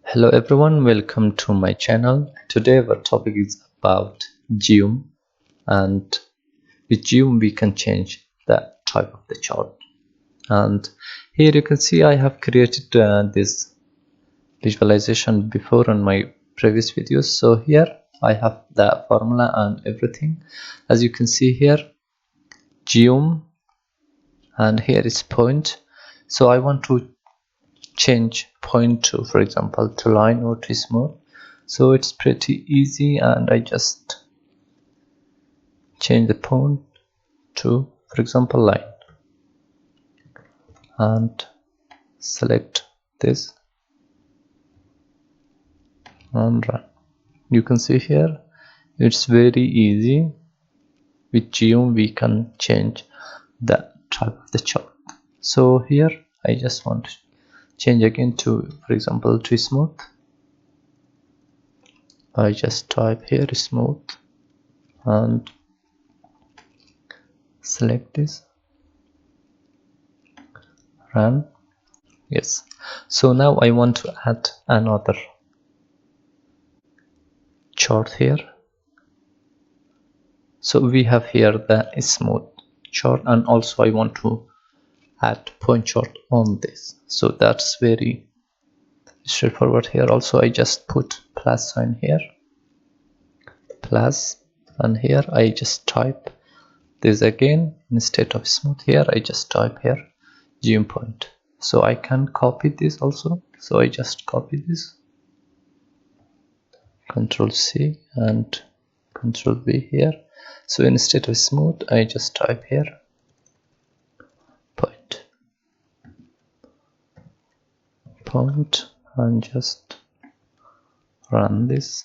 Hello everyone, welcome to my channel. Today our topic is about Geom, and with Geom we can change the type of the chart. And here you can see I have created this visualization before on my previous videos. So here I have the formula and everything. As you can see here, Geom, and here is point. So I want to change point to, for example, to line or to smooth. So it's pretty easy, and I just change the point to, for example, line, and select this and run. You can see here it's very easy. With Geom we can change the type of the chart. So here I just want to change again to, for example, to smooth. I just type here smooth and select this, run. Yes, so now I want to add another chart here. So we have here the smooth chart, and also I want to add point chart on this. So that's very straightforward. Here also I just put plus sign here, plus, and here I just type this again. Instead of smooth, here I just type here Geom point. So I can copy this also. So I just copy this, Control C and Control V here. So instead of smooth I just type here point and just run this.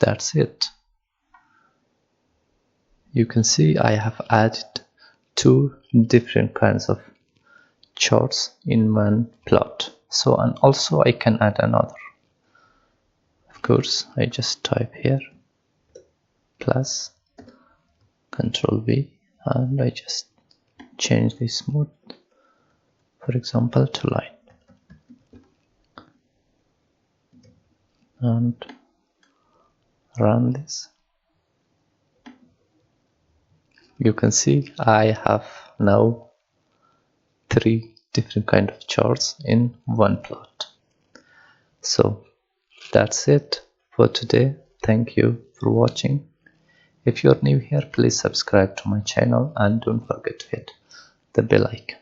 That's it. You can see I have added two different kinds of charts in one plot. So, and also I can add another. Of course, I just type here plus Control V, and I just change the smooth, for example, to line, and run this. You can see I have now three different kind of charts in one plot. So that's it for today. Thank you for watching. If you're new here, please subscribe to my channel and don't forget to hit the bell icon.